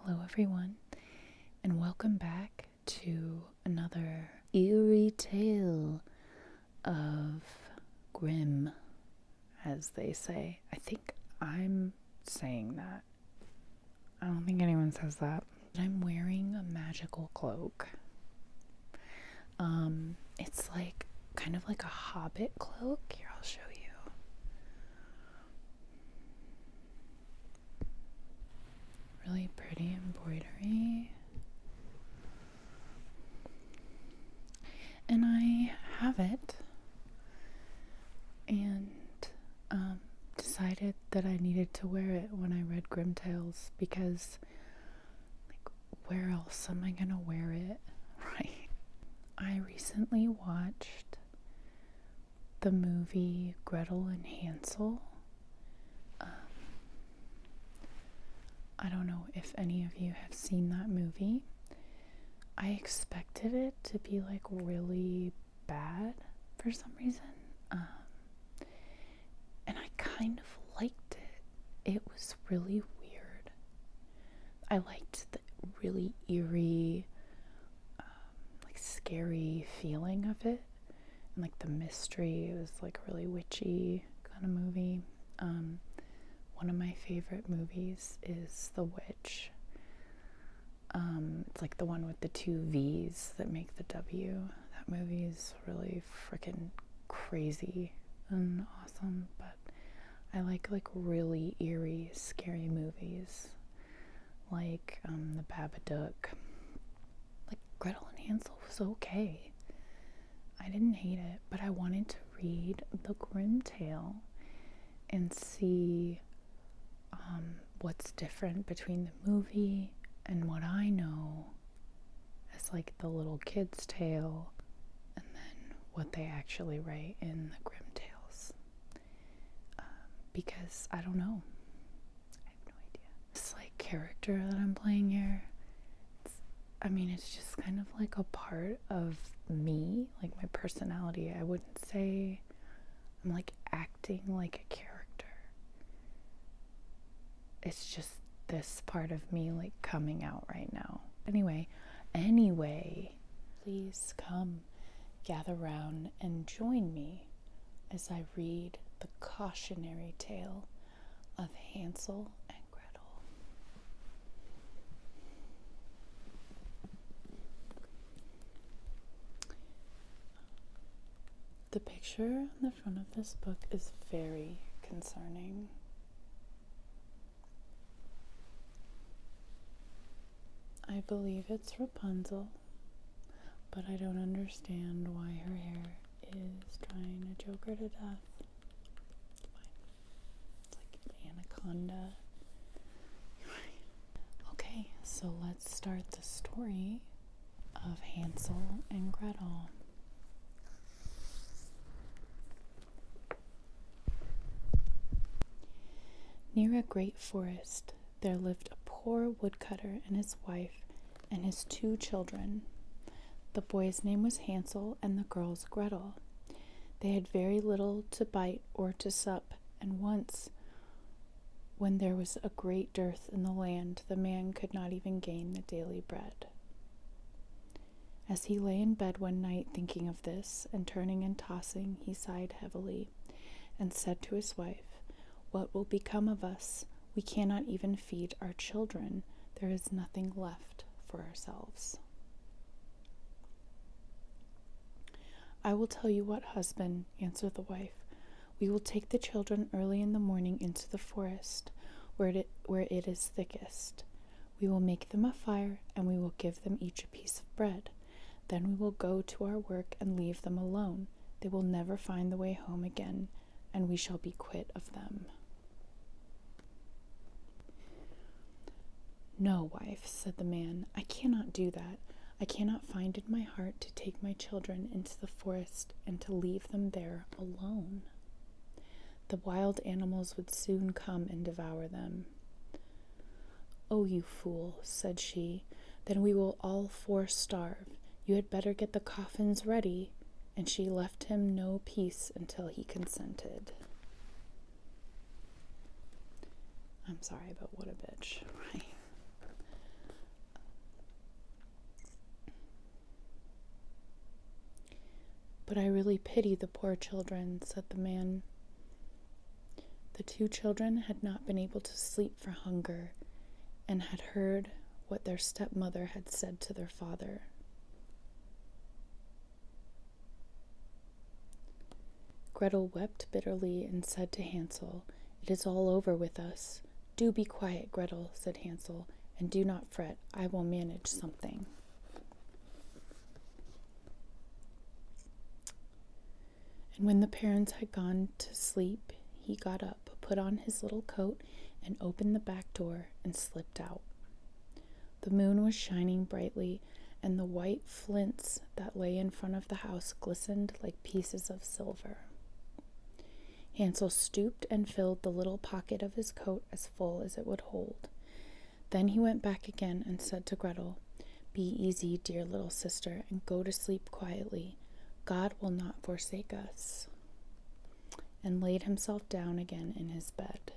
Hello everyone, and welcome back to another eerie tale of Grimm, as they say. I think I'm saying that. I don't think anyone says that. I'm wearing a magical cloak. It's like kind of like a hobbit cloak. Here, I'll show you. Really pretty embroidery. And I have it, and decided that I needed to wear it when I read Grimm Tales, because like, where else am I gonna wear it, right? I recently watched the movie Gretel and Hansel. I don't know if any of you have seen that movie. I expected it to be like really bad for some reason. And I kind of liked it. It was really weird. I liked the really eerie, like scary feeling of it. And like the mystery. It was like a really witchy kind of movie. One of my favorite movies is The Witch. It's like the one with the two V's that make the W. That movie is really freaking crazy and awesome, but I like really eerie, scary movies, like The Babadook. Like Gretel and Hansel was okay. I didn't hate it, but I wanted to read the Grimm tale and see what's different between the movie and what I know as like the little kid's tale, and then what they actually write in the Grimm tales. Because I don't know. I have no idea. This like character that I'm playing here, it's just kind of like a part of me, like my personality. I wouldn't say I'm like acting like a character. It's just this part of me like coming out right now. Anyway, please come gather round and join me as I read the cautionary tale of Hansel and Gretel. The picture on the front of this book is very concerning. I believe it's Rapunzel, but I don't understand why her hair is trying to choke her to death. It's fine. It's like an anaconda. Okay, so let's start the story of Hansel and Gretel. Near a great forest, there lived a poor woodcutter and his wife and his 2 children. The boy's name was Hansel and the girl's Gretel. They had very little to bite or to sup, and once, when there was a great dearth in the land, the man could not even gain the daily bread. As he lay in bed one night thinking of this, and turning and tossing, he sighed heavily, and said to his wife, "What will become of us? We cannot even feed our children. There is nothing left for ourselves." "I will tell you what, husband," answered the wife. "We will take the children early in the morning into the forest, where it is thickest. We will make them a fire, and we will give them each a piece of bread. Then we will go to our work and leave them alone. They will never find the way home again, and we shall be quit of them." "No, wife," said the man, "I cannot do that. I cannot find in my heart to take my children into the forest and to leave them there alone. The wild animals would soon come and devour them." "Oh, you fool," said she, "then we will all 4 starve. You had better get the coffins ready." And she left him no peace until he consented. I'm sorry, but what a bitch, right? "But I really pity the poor children," said the man. The two children had not been able to sleep for hunger, and had heard what their stepmother had said to their father. Gretel wept bitterly and said to Hansel, "It is all over with us." "Do be quiet, Gretel," said Hansel, "and do not fret. I will manage something." And when the parents had gone to sleep, he got up, put on his little coat, and opened the back door and slipped out. The moon was shining brightly, and the white flints that lay in front of the house glistened like pieces of silver. Hansel stooped and filled the little pocket of his coat as full as it would hold. Then he went back again and said to Gretel, "Be easy, dear little sister, and go to sleep quietly. God will not forsake us," and laid himself down again in his bed.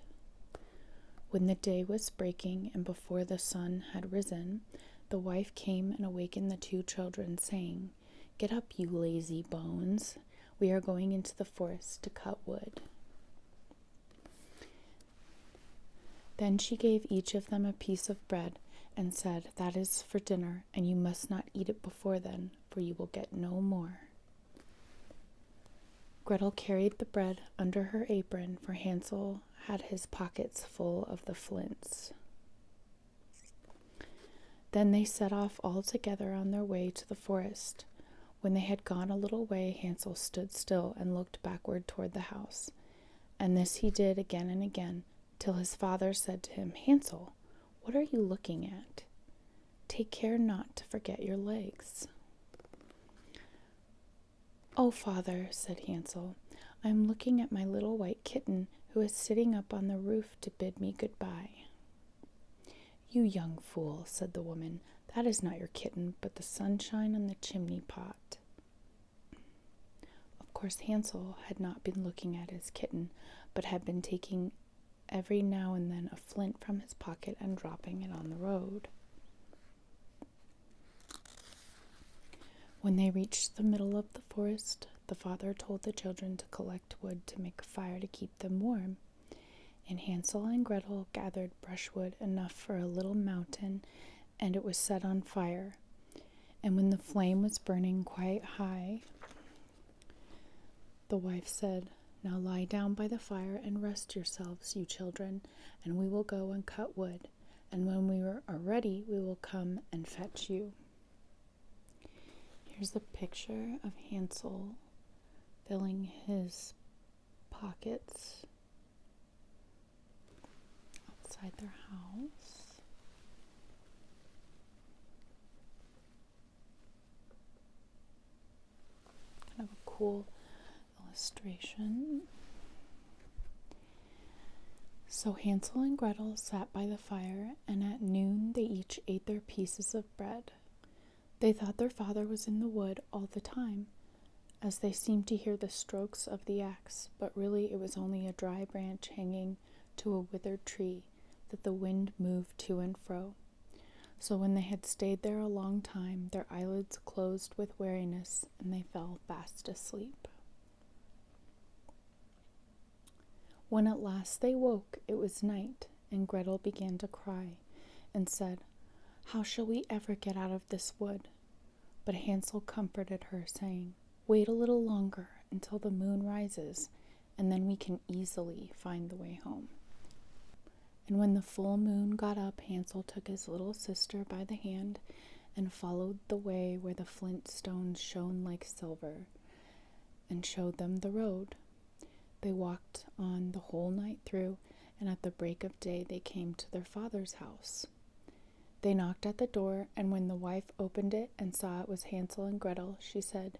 When the day was breaking and before the sun had risen, the wife came and awakened the two children, saying, "Get up, you lazy bones. We are going into the forest to cut wood." Then she gave each of them a piece of bread and said, "That is for dinner, and you must not eat it before then, for you will get no more." Gretel carried the bread under her apron, for Hansel had his pockets full of the flints. Then they set off all together on their way to the forest. When they had gone a little way, Hansel stood still and looked backward toward the house. And this he did again and again, till his father said to him, "Hansel, what are you looking at? Take care not to forget your legs." "Oh, father," said Hansel, "I am looking at my little white kitten, who is sitting up on the roof to bid me goodbye." "You young fool," said the woman, "that is not your kitten, but the sunshine on the chimney pot." Of course, Hansel had not been looking at his kitten, but had been taking every now and then a flint from his pocket and dropping it on the road. When they reached the middle of the forest, the father told the children to collect wood to make a fire to keep them warm. And Hansel and Gretel gathered brushwood enough for a little mountain, and it was set on fire. And when the flame was burning quite high, the wife said, "Now lie down by the fire and rest yourselves, you children, and we will go and cut wood, and when we are ready, we will come and fetch you." Here's a picture of Hansel filling his pockets outside their house. Kind of a cool illustration. So Hansel and Gretel sat by the fire, and at noon they each ate their pieces of bread. They thought their father was in the wood all the time, as they seemed to hear the strokes of the axe, but really it was only a dry branch hanging to a withered tree that the wind moved to and fro. So when they had stayed there a long time, their eyelids closed with weariness, and they fell fast asleep. When at last they woke, it was night, and Gretel began to cry, and said, "How shall we ever get out of this wood?" But Hansel comforted her, saying, "Wait a little longer until the moon rises, and then we can easily find the way home." And when the full moon got up, Hansel took his little sister by the hand and followed the way where the flint stones shone like silver, and showed them the road. They walked on the whole night through, and at the break of day they came to their father's house. They knocked at the door, and when the wife opened it and saw it was Hansel and Gretel, she said,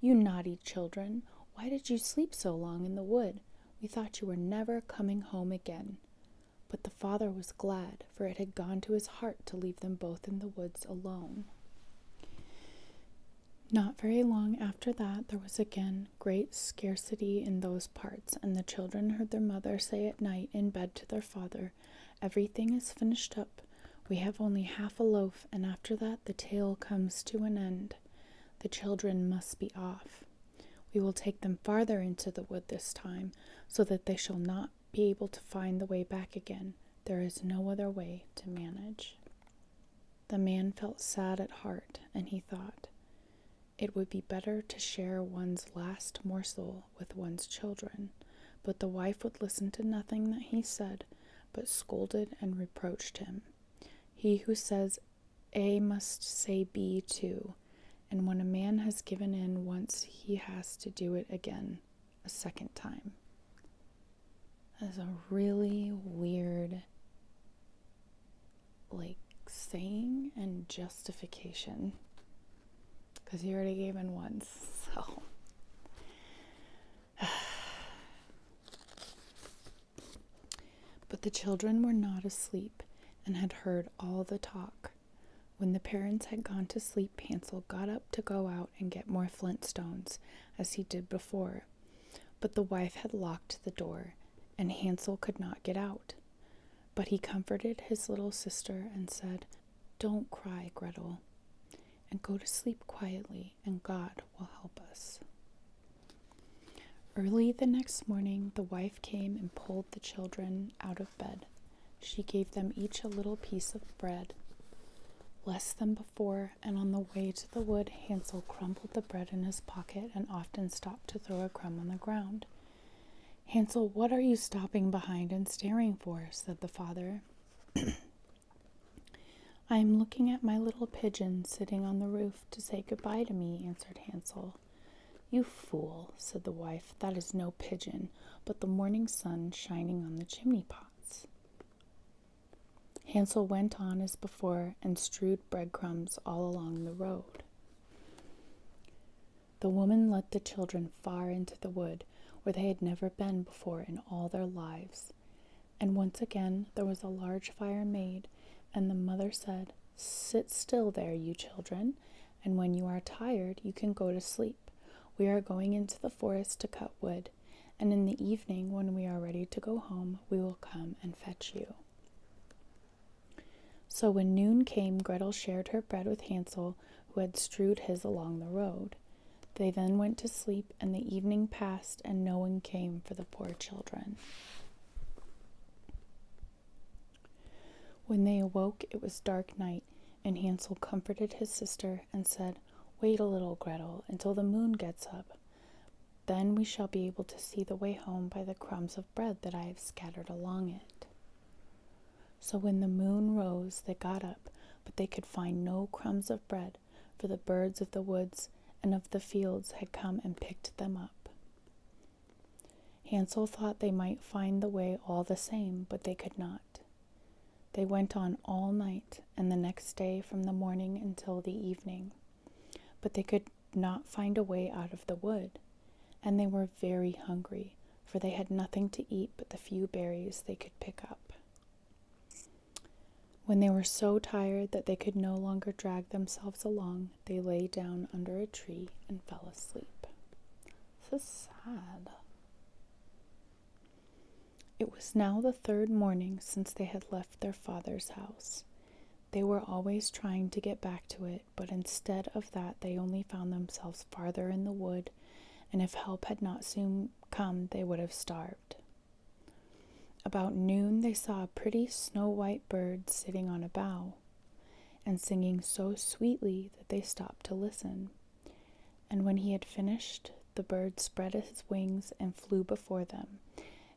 "You naughty children, why did you sleep so long in the wood? We thought you were never coming home again." But the father was glad, for it had gone to his heart to leave them both in the woods alone. Not very long after that, there was again great scarcity in those parts, and the children heard their mother say at night in bed to their father, "Everything is finished up. We have only half a loaf, and after that the tale comes to an end. The children must be off. We will take them farther into the wood this time, so that they shall not be able to find the way back again. There is no other way to manage." The man felt sad at heart, and he thought, it would be better to share one's last morsel with one's children. But the wife would listen to nothing that he said, but scolded and reproached him. He who says A must say B too, and when a man has given in once, he has to do it again, a second time. That's a really weird, saying and justification, because he already gave in once, so. But the children were not asleep and had heard all the talk. When the parents had gone to sleep, Hansel got up to go out and get more flint stones, as he did before. But the wife had locked the door, and Hansel could not get out. But he comforted his little sister and said, "Don't cry, Gretel, and go to sleep quietly, and God will help us." Early the next morning, the wife came and pulled the children out of bed. She gave them each a little piece of bread. Less than before, and on the way to the wood, Hansel crumpled the bread in his pocket and often stopped to throw a crumb on the ground. "Hansel, what are you stopping behind and staring for?" said the father. "I am looking at my little pigeon sitting on the roof to say goodbye to me," answered Hansel. "You fool," said the wife, "that is no pigeon, but the morning sun shining on the chimney pots." Hansel went on as before and strewed breadcrumbs all along the road. The woman led the children far into the wood, where they had never been before in all their lives. And once again there was a large fire made, and the mother said, "Sit still there, you children, and when you are tired you can go to sleep. We are going into the forest to cut wood, and in the evening, when we are ready to go home, we will come and fetch you." So when noon came, Gretel shared her bread with Hansel, who had strewed his along the road. They then went to sleep, and the evening passed, and no one came for the poor children. When they awoke, it was dark night, and Hansel comforted his sister and said, "Wait a little, Gretel, until the moon gets up. Then we shall be able to see the way home by the crumbs of bread that I have scattered along it." So when the moon rose, they got up, but they could find no crumbs of bread, for the birds of the woods and of the fields had come and picked them up. Hansel thought they might find the way all the same, but they could not. They went on all night, and the next day from the morning until the evening, but they could not find a way out of the wood, and they were very hungry, for they had nothing to eat but the few berries they could pick up. When they were so tired that they could no longer drag themselves along, they lay down under a tree and fell asleep. This is sad. It was now the third morning since they had left their father's house. They were always trying to get back to it, but instead of that they only found themselves farther in the wood, and if help had not soon come, they would have starved. About noon they saw a pretty snow-white bird sitting on a bough, and singing so sweetly that they stopped to listen. And when he had finished, the bird spread his wings and flew before them,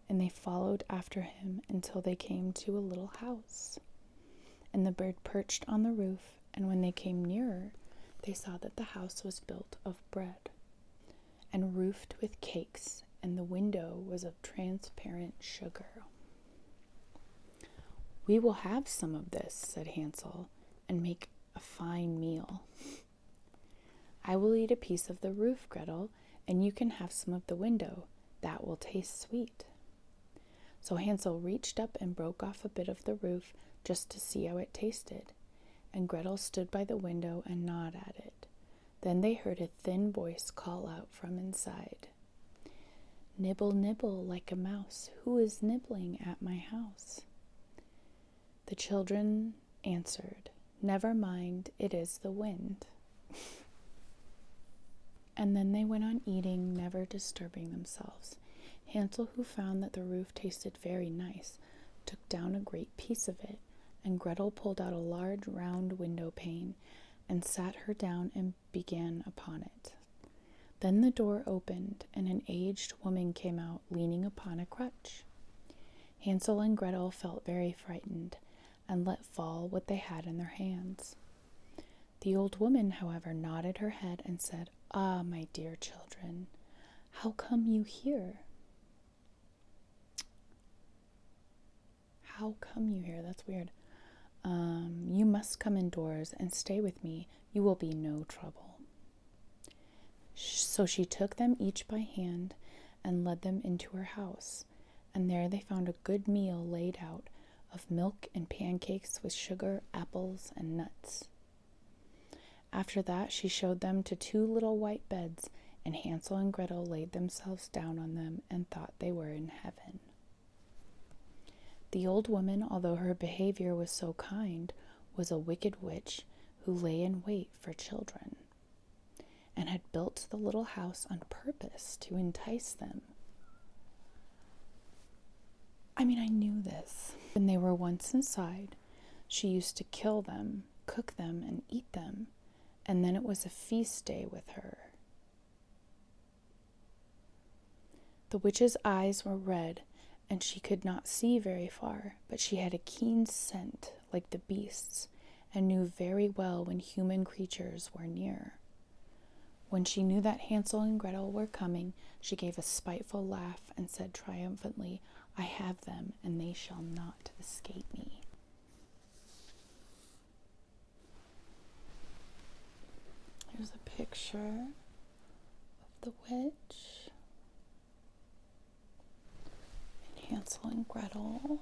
and they followed after him until they came to a little house. And the bird perched on the roof, and when they came nearer, they saw that the house was built of bread, and roofed with cakes, and the window was of transparent sugar. "We will have some of this," said Hansel, "and make a fine meal." "I will eat a piece of the roof, Gretel, and you can have some of the window. That will taste sweet." So Hansel reached up and broke off a bit of the roof just to see how it tasted, and Gretel stood by the window and gnawed at it. Then they heard a thin voice call out from inside, "Nibble, nibble like a mouse, who is nibbling at my house?" The children answered, "Never mind, it is the wind." And then they went on eating, never disturbing themselves. Hansel, who found that the roof tasted very nice, took down a great piece of it, and Gretel pulled out a large round window pane and sat her down and began upon it. Then the door opened, and an aged woman came out, leaning upon a crutch. Hansel and Gretel felt very frightened, and let fall what they had in their hands. The old woman, however, nodded her head and said, "Ah, my dear children, how come you here?" How come you here? That's weird. You must come indoors and stay with me. You will be no trouble. So she took them each by hand and led them into her house, and there they found a good meal laid out of milk and pancakes with sugar, apples, and nuts. After that, she showed them to 2 little white beds, and Hansel and Gretel laid themselves down on them and thought they were in heaven. The old woman, although her behavior was so kind, was a wicked witch who lay in wait for children, and had built the little house on purpose to entice them. I knew this. When they were once inside, she used to kill them, cook them, and eat them, and then it was a feast day with her. The witch's eyes were red, and she could not see very far, but she had a keen scent like the beasts, and knew very well when human creatures were near. When she knew that Hansel and Gretel were coming, she gave a spiteful laugh and said triumphantly, "I have them, and they shall not escape me." Here's a picture of the witch and Hansel and Gretel.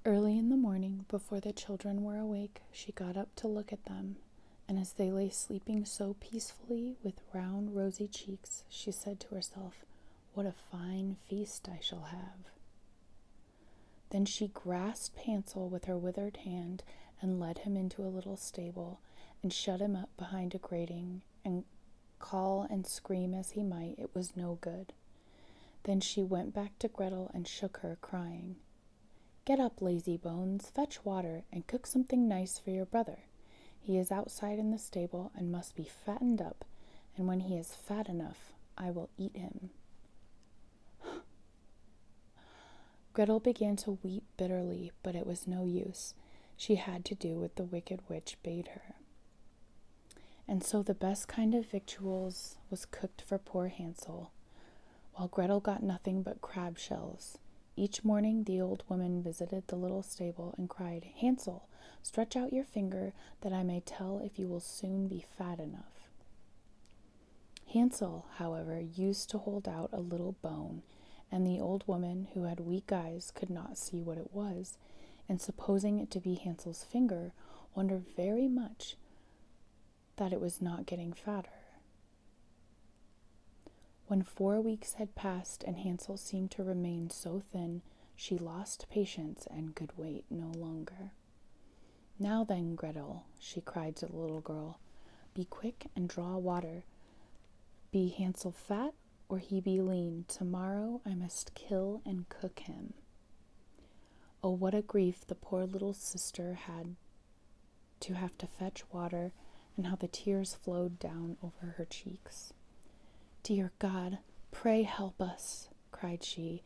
Early in the morning, before the children were awake, she got up to look at them, and as they lay sleeping so peacefully with round, rosy cheeks, she said to herself, "What a fine feast I shall have." Then she grasped Hansel with her withered hand and led him into a little stable and shut him up behind a grating, and call and scream as he might, it was no good. Then she went back to Gretel and shook her, crying, "Get up, lazy bones, fetch water, and cook something nice for your brother. He is outside in the stable and must be fattened up, and when he is fat enough, I will eat him." Gretel began to weep bitterly, but it was no use. She had to do what the wicked witch bade her. And so the best kind of victuals was cooked for poor Hansel, while Gretel got nothing but crab shells. Each morning the old woman visited the little stable and cried, "Hansel, stretch out your finger that I may tell if you will soon be fat enough." Hansel, however, used to hold out a little bone, and the old woman, who had weak eyes, could not see what it was, and supposing it to be Hansel's finger, wondered very much that it was not getting fatter. When 4 weeks had passed and Hansel seemed to remain so thin, she lost patience and could wait no longer. "Now then, Gretel," she cried to the little girl, "be quick and draw water. Be Hansel fat or he be lean, tomorrow I must kill and cook him." Oh, what a grief the poor little sister had to have to fetch water, and how the tears flowed down over her cheeks. "Dear God, pray help us," cried she.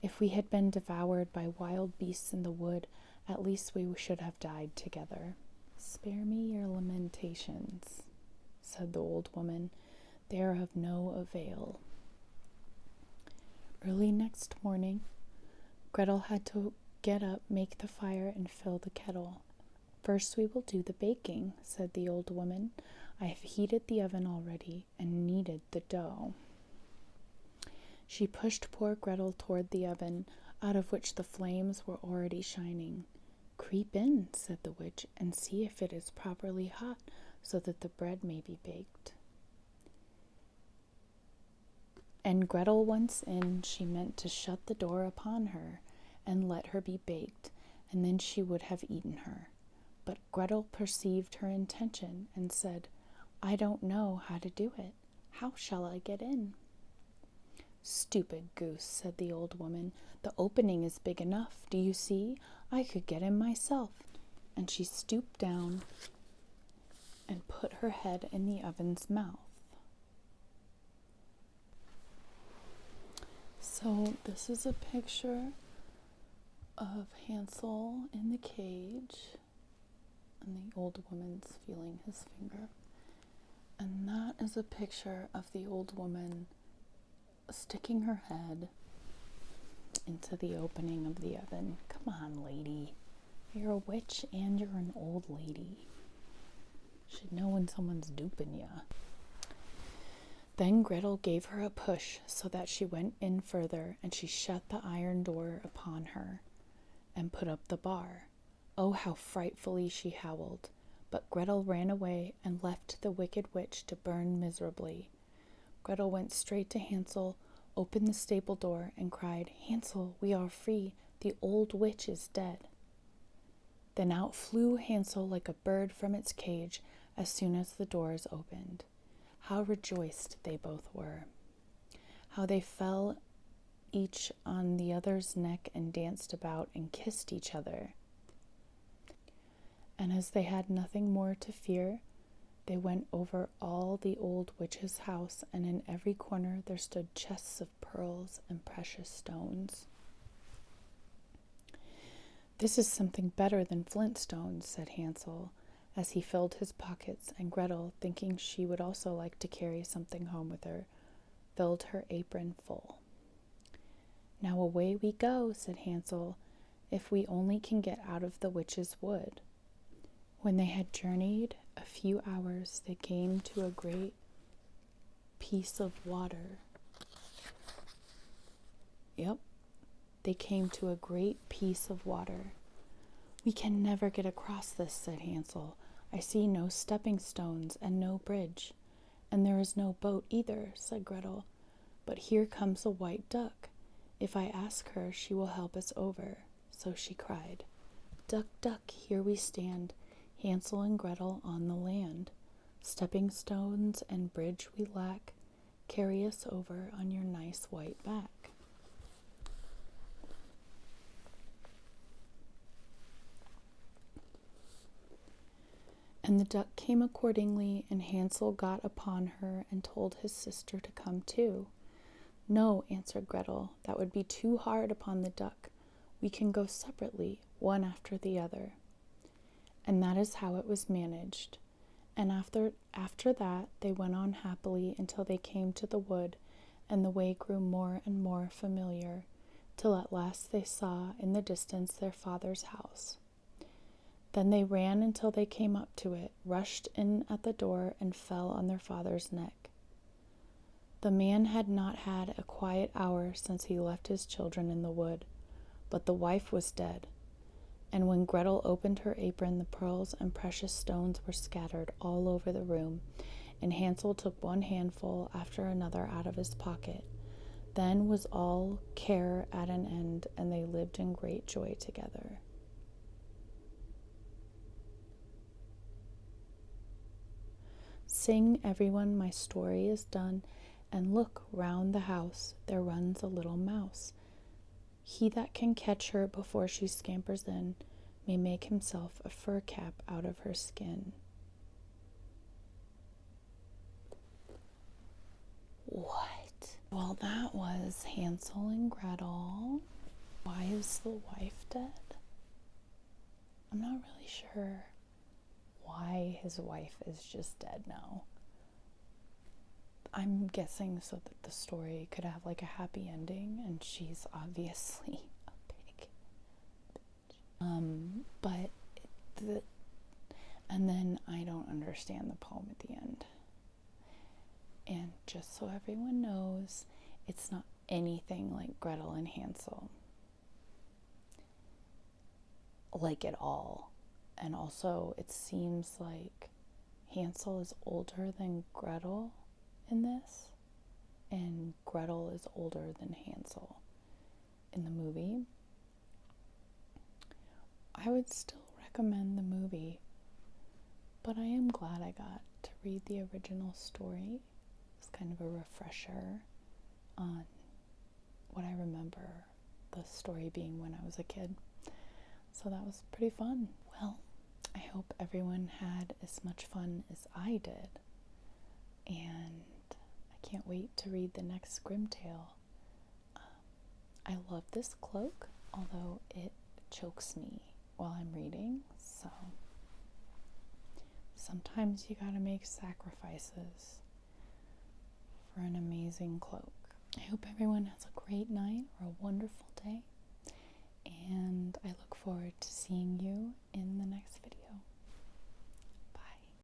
"If we had been devoured by wild beasts in the wood, at least we should have died together." "Spare me your lamentations," said the old woman. "They are of no avail." Early next morning, Gretel had to get up, make the fire, and fill the kettle. "First we will do the baking," said the old woman. "I have heated the oven already and kneaded the dough." She pushed poor Gretel toward the oven, out of which the flames were already shining. "Creep in," said the witch, "and see if it is properly hot, so that the bread may be baked." And Gretel once in, she meant to shut the door upon her and let her be baked, and then she would have eaten her. But Gretel perceived her intention and said, "I don't know how to do it. How shall I get in?" "Stupid goose," said the old woman. "The opening is big enough. Do you see? I could get in myself." And she stooped down and put her head in the oven's mouth. So this is a picture of Hansel in the cage, and the old woman's feeling his finger. And that is a picture of the old woman sticking her head into the opening of the oven. Come on, lady. You're a witch and you're an old lady. Should know when someone's duping ya. Then Gretel gave her a push so that she went in further, and she shut the iron door upon her and put up the bar. Oh, how frightfully she howled! But Gretel ran away and left the wicked witch to burn miserably. Gretel went straight to Hansel, opened the stable door, and cried, "Hansel, we are free. The old witch is dead." Then out flew Hansel like a bird from its cage as soon as the doors opened. How rejoiced they both were! How they fell each on the other's neck and danced about and kissed each other. And as they had nothing more to fear, they went over all the old witch's house, and in every corner there stood chests of pearls and precious stones. "This is something better than flint stones," said Hansel, as he filled his pockets, and Gretel, thinking she would also like to carry something home with her, filled her apron full. "Now away we go," said Hansel, "if we only can get out of the witch's wood." When they had journeyed a few hours, they came to a great piece of water. They came to a great piece of water. "We can never get across this," said Hansel. "I see no stepping stones and no bridge." "And there is no boat either," said Gretel. "But here comes a white duck. If I ask her, she will help us over." So she cried, "Duck, duck, here we stand, Hansel and Gretel on the land. Stepping stones and bridge we lack. Carry us over on your nice white back." And the duck came accordingly, and Hansel got upon her and told his sister to come too. "No," answered Gretel, "that would be too hard upon the duck. We can go separately, one after the other." And that is how it was managed. And after that they went on happily until they came to the wood, and the way grew more and more familiar, till at last they saw in the distance their father's house. Then they ran until they came up to it, rushed in at the door, and fell on their father's neck. The man had not had a quiet hour since he left his children in the wood, but the wife was dead. And when Gretel opened her apron, the pearls and precious stones were scattered all over the room, and Hansel took one handful after another out of his pocket. Then was all care at an end, and they lived in great joy together. Sing, everyone, my story is done, and look, round the house there runs a little mouse. He that can catch her before she scampers in may make himself a fur cap out of her skin. What? Well, that was Hansel and Gretel. Why is the wife dead? I'm not really sure why his wife is just dead now. I'm guessing so that the story could have like a happy ending, and she's obviously a pig bitch. And then I don't understand the poem at the end. And just so everyone knows, it's not anything like Gretel and Hansel. Like at all. And also, it seems like Hansel is older than Gretel in this, and Gretel is older than Hansel in the movie. I would still recommend the movie, but I am glad I got to read the original story. It's kind of a refresher on what I remember the story being when I was a kid. So that was pretty fun. Well, I hope everyone had as much fun as I did. And I can't wait to read the next Grimm tale. I love this cloak, although it chokes me while I'm reading. So sometimes you gotta make sacrifices for an amazing cloak. I hope everyone has a great night or a wonderful day, and I look forward to seeing you in the next video.